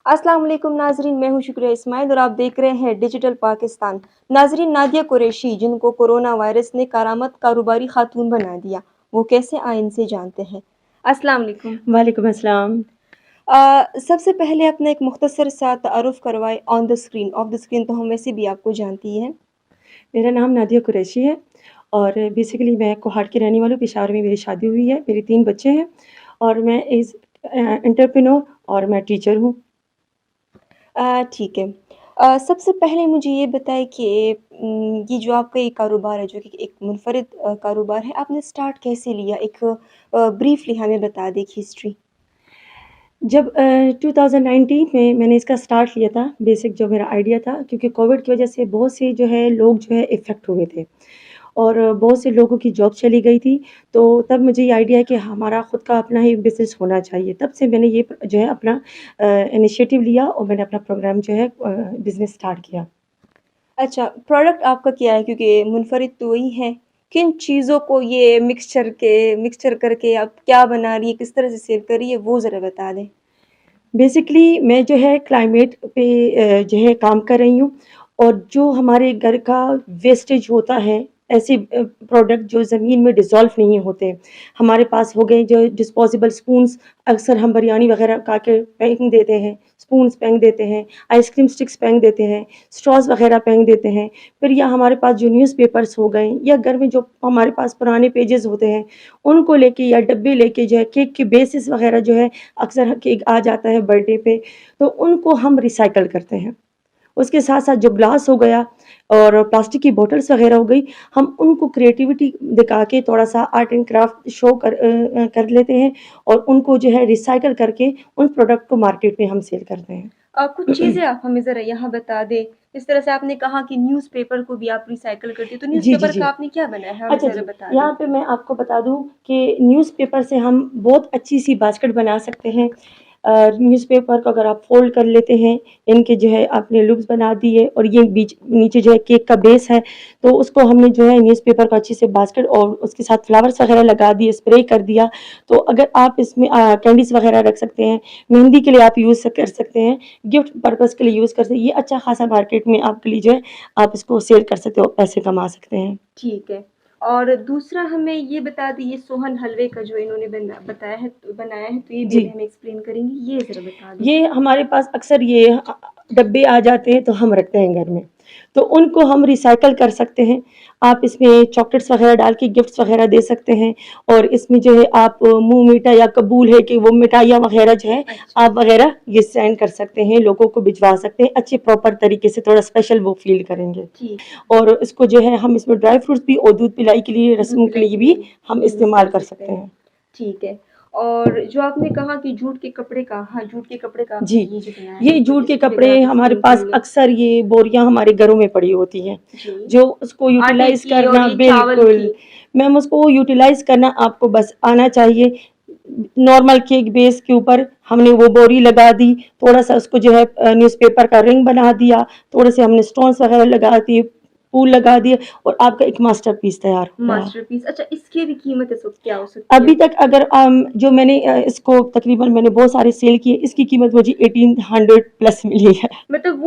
अस्सलाम वालेकुम नाजरीन, मैं हूं शुक्रिया इस्माइल और आप देख रहे हैं डिजिटल पाकिस्तान। नाजरीन, नादिया कुरैशी जिनको कोरोना वायरस ने करामत कारोबारी खातून बना दिया, वो कैसे आए इनसे जानते हैं। अस्सलाम वालेकुम। वालेकुम अस्सलाम। सबसे पहले अपना एक मुख्तसर सा तारुफ करवाए on the screen. Of the screen तो हम वैसे भी आपको जानती हैं। मेरा नाम नादिया कुरैशी है और बेसिकली मैं कोहाट की रहने वाली हूँ। पेशावर में मेरी शादी हुई है, मेरे 3 बच्चे हैं और मैं एंटरप्रेन्योर और मैं टीचर हूँ। ठीक है। सबसे पहले मुझे ये बताएं कि ये जो आपका ये कारोबार है जो कि एक मुनफरिद कारोबार है, आपने स्टार्ट कैसे लिया? एक ब्रीफली हमें बता दें हिस्ट्री। जब 2019 में मैंने इसका स्टार्ट लिया था, बेसिक जो मेरा आइडिया था, क्योंकि कोविड की वजह से बहुत से जो है लोग जो है इफ़ेक्ट हुए थे और बहुत से लोगों की जॉब चली गई थी। तो तब मुझे ये आइडिया है कि हमारा खुद का अपना ही बिज़नेस होना चाहिए। तब से मैंने ये जो है अपना इनिशिएटिव लिया और मैंने अपना प्रोग्राम जो है बिज़नेस स्टार्ट किया। अच्छा, प्रोडक्ट आपका क्या है? क्योंकि मुनफ़रिद तो वही है। किन चीज़ों को ये मिक्सचर करके आप क्या बना रही हैं, किस तरह से सेल कर रही है, वो ज़रा बता दें? बेसिकली मैं जो है क्लाइमेट पे जो है काम कर रही हूँ और जो हमारे घर का वेस्टेज होता है, ऐसे प्रोडक्ट जो ज़मीन में डिज़ॉल्व नहीं होते। हमारे पास हो गए जो डिस्पोजेबल स्पून्स, अक्सर हम बिरयानी वग़ैरह पका के फेंक देते हैं, स्पून्स फेंक देते हैं, आइसक्रीम स्टिक्स फेंक देते हैं, स्ट्रॉज़ वग़ैरह फेंक देते हैं। फिर या हमारे पास जो न्यूज़पेपर्स हो गए या घर में जो हमारे पास पुराने पेजेस होते हैं, उनको लेके या डब्बे लेके जो है केक के बेसिस वग़ैरह जो है अक्सर केक आ जाता है बर्थडे पे, तो उनको हम रिसाइकिल करते हैं। उसके साथ-साथ जो ग्लास हो गया और प्लास्टिक की बॉटल्स वग़ैरह हो गई, हम उनको क्रिएटिविटी दिखा के थोड़ा-सा आर्ट एंड क्राफ्ट शो कर लेते हैं और उनको जो है रिसाइकिल करके उन प्रोडक्ट को मार्केट में हम सेल करते हैं। कुछ चीज़ें आप हमें ज़रा यहाँ बता दें। इस तरह से आपने कहा कि न्यूज़पेपर को भी आप रिसाइकिल करती हैं, तो जी, जी, न्यूज़पेपर जी। का आपने क्या बनाया है? हमें अच्छा ज़रा जी, बता दें। यहाँ पे मैं आपको बता दूँ कि न्यूज़पेपर से हम बहुत अच्छी-सी बास्केट बना सकते हैं। न्यूज़पेपर को अगर आप फ़ोल्ड कर लेते हैं, इनके जो है आपने लूप्स बना दिए और ये बीच नीचे जो है केक का बेस है, तो उसको हमने जो है न्यूज़पेपर को अच्छे से बास्केट और उसके साथ फ्लावर्स वगैरह लगा दिए, स्प्रे कर दिया। तो अगर आप इसमें कैंडीज़ वगैरह रख सकते हैं, मेहंदी के लिए आप यूज़ कर सकते हैं, गिफ्ट पर्पज़ के लिए यूज़ कर सकते हैं। ये अच्छा खासा मार्केट में आपके लिए जो है, आप इसको सेल कर सकते हो, पैसे कमा सकते हैं। ठीक है। और दूसरा हमें ये बता दीजिए सोहन हलवे का जो इन्होंने बनाया है, तो ये भी जी। अभी हमें एक्सप्लेन करेंगी, ये ज़रा बता दें। ये हमारे पास अक्सर ये डब्बे आ जाते हैं तो हम रखते हैं घर में, तो उनको हम रिसाइकिल कर सकते हैं। आप इसमें चॉकलेट्स वग़ैरह डाल के गिफ्ट्स वग़ैरह दे सकते हैं और इसमें जो है आप मुँह मीठा या कबूल है कि वो मिठाइयाँ वग़ैरह जो है अच्छा। आप वग़ैरह ये सेंड कर सकते हैं, लोगों को भिजवा सकते हैं, अच्छे प्रॉपर तरीके से थोड़ा स्पेशल वो फ़ील करेंगे। ठीक। और इसको जो है हम इसमें ड्राई फ्रूट्स भी और दूध पिलाई के लिए, दूध रस्मों के पिलाई लिए के भी हम लिए यूज़ इस्तेमाल कर कर सकते सकते हैं। हैं। ठीक है। और जो आपने कहा कि जूट के कपड़े का आपने जी, ये जो बनाया है, ये तो जूट के इसको भी अगर कपड़े आप हमारे एक्सप्लेन कर पास लें। अक्सर ये बोरियाँ हमारे घरों में पड़ी होती हैं, जी। जो उसको आटे यूटिलाइज़ की और करना ये चावल बिल्कुल, की। मैम उसको यूटिलाइज़ करना आपको बस आना चाहिए। नॉर्मल केक बेस के ऊपर हमने वो बोरी लगा दी, थोड़ा-सा उसको जो है न्यूज़पेपर का रिंग बना दिया, थोड़े से हमने स्टोन्स वगैरह लगा दिए, फूल लगा दिए और आपका एक मास्टरपीस तैयार हो गया। मास्टरपीस। अच्छा, इसकी भी कीमत इस वक़्त क्या हो सकती अभी है? तक अगर जो मैंने इसको तकरीबन मैंने बहुत सारे सेल किए, इसकी कीमत मुझे 1800 प्लस मिली है। मतलब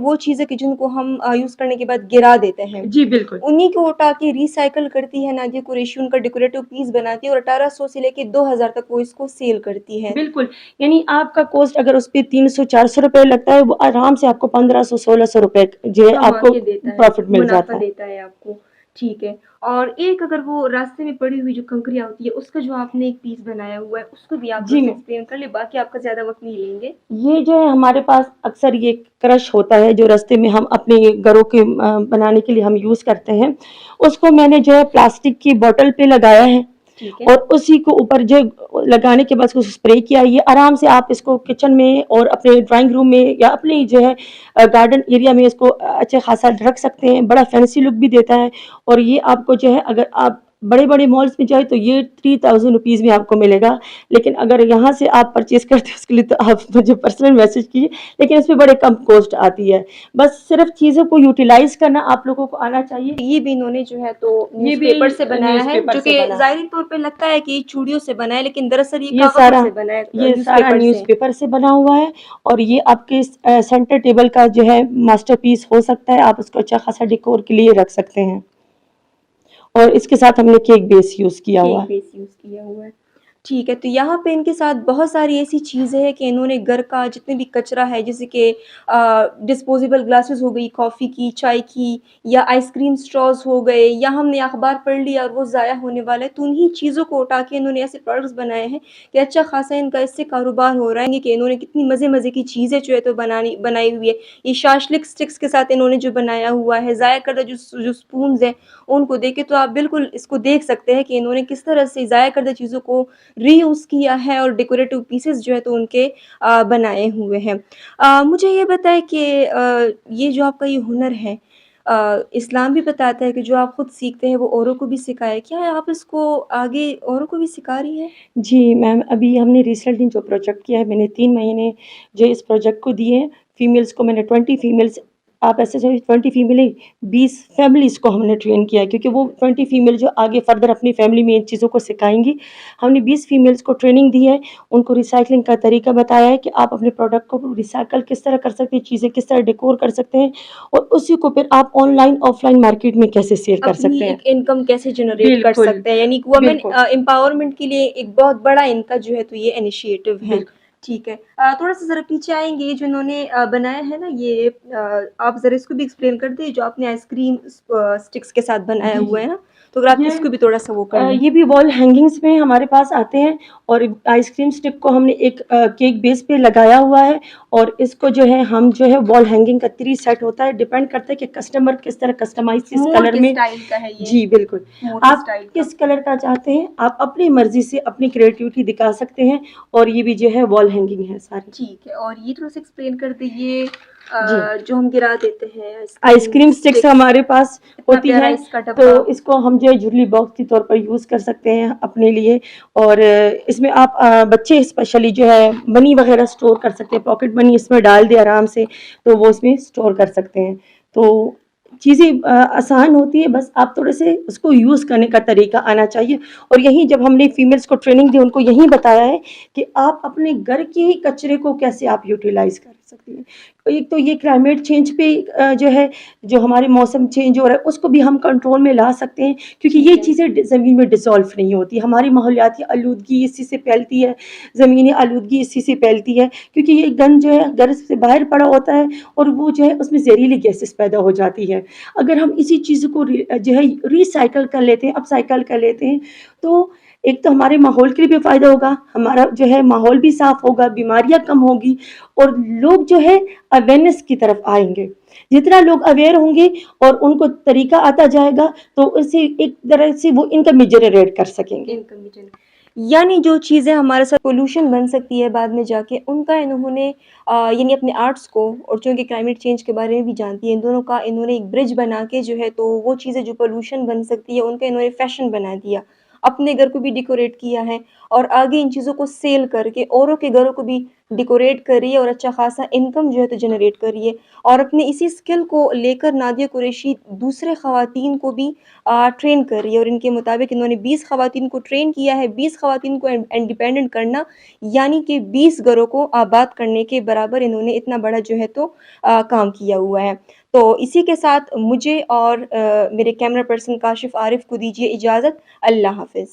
वो चीज़ें कि जिनको हम यूज़ करने के बाद गिरा देते हैं, जी, बिल्कुल। उन्हीं को उठा के रिसाइकिल करती है नादिया कुरैशी, उनका डेकोरेटिव पीस बनाती है और 1800 से लेके 2000 तक वो इसको सेल करती है। बिल्कुल, यानी आपका कॉस्ट अगर उस पे 300-400 रुपए लगता है, वो आराम से आपको 1500-1600 रुपए जो है कमा आपको के देता है, प्रॉफ़िट मिल मुनाफ़ा जाता है। देता है आपको। ठीक है। और एक अगर वो रास्ते में पड़ी हुई जो कंकरियाँ होती है, उसका जो आपने एक पीस बनाया हुआ है, उसको भी आप जी थोड़ा-सा मैम, एक्सप्लेन कर लें, बाकी आपका ज़्यादा वक़्त नहीं लेंगे। ये जो है हमारे पास अक्सर ये क्रश होता है, जो रास्ते में हम अपने घरों के बनाने के लिए हम यूज़ करते हैं। उसको मैंने जो है प्लास्टिक की बॉटल पे लगाया है ठीक है। और उसी को ऊपर जो लगाने के बाद उसको स्प्रे किया। ये आराम से आप इसको किचन में और अपने ड्राइंग रूम में या अपनी जो है गार्डन एरिया में इसको अच्छा खासा रख सकते हैं। बड़ा फैंसी लुक भी देता है और ये आपको जो है अगर आप बड़े-बड़े मॉल्स में जाए तो ये 3000 रुपीज़ में आपको मिलेगा, लेकिन अगर यहाँ से आप परचेज़ करते हो उसके लिए तो आप मुझे पर्सनल मैसेज कीजिए, लेकिन इसमें बड़े कम कॉस्ट आती है। बस सिर्फ़ चीज़ों को यूटिलाइज़ करना आप लोगों को आना चाहिए। ये भी इन्होंने जो है तो ये भी न्यूज़पेपर से बनाया है, न्यूज़पेपर जो से कि बना है। ज़ाहिरी तौर पे लगता है कि चूड़ियों से बना है, लेकिन दरअसल ये ये कागज़ों सारा से बना है, ये सारा न्यूज़पेपर से। न्यूज़पेपर से बना हुआ है और ये आपके सेंटर टेबल का जो है मास्टरपीस हो सकता है, आप उसको अच्छा खासा डेकोर के लिए रख सकते हैं। और इसके साथ हमने केक बेस यूज़ किया हुआ केक है। बेस यूज़ किया हुआ है। ठीक है, तो यहाँ पे इनके साथ बहुत सारी ऐसी चीज़ें हैं कि इन्होंने घर का जितने भी कचरा है, जैसे कि डिस्पोज़ेबल ग्लासेस हो गई कॉफ़ी की, चाय की, या आइसक्रीम स्ट्रॉज़ हो गए, या हमने अखबार पढ़ लिया और वो ज़ाया होने वाला है, तो उन्हीं चीज़ों को उठा के इन्होंने ऐसे प्रोडक्ट्स बनाए हैं कि अच्छा खासा इनका इससे कारोबार हो रहा है कि इन्होंने कितनी मज़े-मज़े की चीज़ें जो है तो बनाई हुई है। ये शाशलिक स्टिक्स के साथ इन्होंने जो बनाया हुआ है, ज़ाया करदा जो स्पून्स हैं, उनको देखें तो आप बिल्कुल इसको देख सकते हैं कि इन्होंने किस तरह से ज़ाया करदा चीज़ों को रीयूज़ किया है और डेकोरेटिव पीसेस जो है तो उनके बनाए हुए हैं। मुझे ये बताएँ कि ये जो आपका ये हुनर है, इस्लाम भी बताता है कि जो आप खुद सीखते हैं वो औरों को भी सिखाएँ। क्या आप इसको आगे औरों को भी सिखा रही हैं? जी, मैम अभी हमने रिसेंटली जो प्रोजेक्ट किया है, मैंने 3 महीने जो इस प्रोजेक्ट को दिए हैं, फीमेल्स को मैंने 20 फीमेल्स आप ऐसे समझिए 20 फीमेल नहीं, 20 फैमिलीज़ को हमने ट्रेन किया है क्योंकि वो 20 फीमेल जो आगे फर्दर अपनी फैमिली में इन चीज़ों को सिखाएँगी। हमने 20 फीमेल्स को ट्रेनिंग दी है, उनको रिसाइक्लिंग का तरीका बताया है कि आप अपने प्रोडक्ट को रिसाइकिल किस तरह कर सकते हैं, चीज़ें किस तरह डेकोर कर सकते हैं और उसी को फिर आप ऑनलाइन, ऑफ़लाइन मार्केट में कैसे सेल कर अपनी सकते हैं। एक इनकम कैसे जनरेट कर बिल्कुल, सकते हैं, यानी कि वुमेन बिल्कुल, एम्पावरमेंट के लिए एक बहुत बड़ा इनका जो है तो ये इनिशिएटिव है। बिल्कुल। ठीक है। थोड़ा-सा ज़रा पीछे आएँगे, ये जो इन्होंने बनाया है ना ये, आप ज़रा इसको भी एक्सप्लेन कर दें, जो आपने आइसक्रीम स्टिक्स के साथ बनाया जी, हुआ जी। है ना, तो अगर आप ये इसको भी थोड़ा-सा वो कर लें। ये भी वॉल हैंगिंग्स में हमारे पास आते हैं और आइसक्रीम स्टिक को हमने एक केक बेस पे लगाया हुआ है और इसको जो है हम जो है वॉल हैंगिंग का 3 सेट होता है, डिपेंड करता है कि कस्टमर किस तरह कस्टमाइज़ किस मोर कलर के में स्टाइल का है ये, जी, बिल्कुल। मोर के आप स्टाइल का। किस कलर का चाहते हैं, आप अपनी मर्ज़ी से अपनी क्रिएटिविटी दिखा सकते हैं और ये भी जो है वॉल हैंगिंग है सारी। ठीक है, और ये थोड़ा-सा एक्सप्लेन कर दीजिए, जी। जो हम गिरा देते हैं आइसक्रीम आइसक्रीम स्टिक्स स्टिक्स, हमारे पास इतना होती प्यारा हैं, इसका तो डब्बा। इसको हम जो है ज्वेलरी बॉक्स के तौर पर यूज़ कर सकते हैं अपने लिए और इसमें आप बच्चे स्पेशली जो है मनी वग़ैरह स्टोर कर सकते हैं, पॉकेट मनी इसमें डाल दें आराम से, तो वो इसमें स्टोर कर सकते हैं। तो चीज़ें आसान होती है, बस आप थोड़े-से उसको यूज़ करने का तरीका आना चाहिए और यही जब हमने फीमेल्स को ट्रेनिंग दी, उनको यही बताया है कि आप अपने घर के ही कचरे को कैसे आप यूटिलाइज़ कर सकती हैं। एक तो ये क्लाइमेट चेंज पे जो है, जो हमारे मौसम चेंज हो रहा है, उसको भी हम कंट्रोल में ला सकते हैं क्योंकि ठीक ये है। चीज़ें ज़मीन में डिसॉल्व नहीं होती। हमारी माहौलियाती आलूदगी इसी से फैलती है, ज़मीनी आलूदगी इसी से फैलती है क्योंकि ये गंद जो है घर से बाहर पड़ा होता है और वो जो है उसमें ज़हरीली गैसेस पैदा हो जाती है। अगर हम इसी चीज़ को जो है रिसाइकिल कर लेते हैं, अपसाइकिल कर लेते हैं, तो एक तो हमारे माहौल के लिए भी फ़ायदा होगा, हमारा जो है माहौल भी साफ़ होगा, बीमारियाँ कम होंगी और लोग जो है अवेयरनेस की तरफ आएँगे। जितना लोग अवेयर होंगे और उनको तरीका आता जाएगा, तो उससे एक तरह से वो इनकम भी जनरेट कर सकेंगे। इनकम भी जनरेट, यानी जो चीज़ें हमारे साथ पॉल्यूशन बन सकती है बाद में जाके, उनका इन्होंने यानी अपने आर्ट्स को, और चूँकि क्लाइमेट चेंज के बारे में भी जानती है, इन दोनों का इन्होंने एक ब्रिज बना के जो है तो वो चीज़ें जो पॉल्यूशन बन सकती है उनका इन्होंने फैशन बना दिया। अपने घर को भी डेकोरेट किया है और आगे इन चीज़ों को सेल करके औरों के घरों को भी डेकोरेट कर रही है और अच्छा खासा इनकम जो है तो जनरेट कर रही है। और अपने इसी स्किल को लेकर नादिया कुरैशी दूसरे ख़वातीन को भी ट्रेन कर रही है और इनके मुताबिक इन्होंने 20 ख़वातीन को ट्रेन किया है। 20 ख़वातीन को इंडिपेंडेंट करना, यानी कि 20 घरों को आबाद करने के बराबर इन्होंने इतना बड़ा जो है तो काम किया हुआ है। तो इसी के साथ मुझे और मेरे कैमरा पर्सन काशिफ़ आरिफ़ को दीजिए इजाज़त। अल्लाह हाफ़िज़।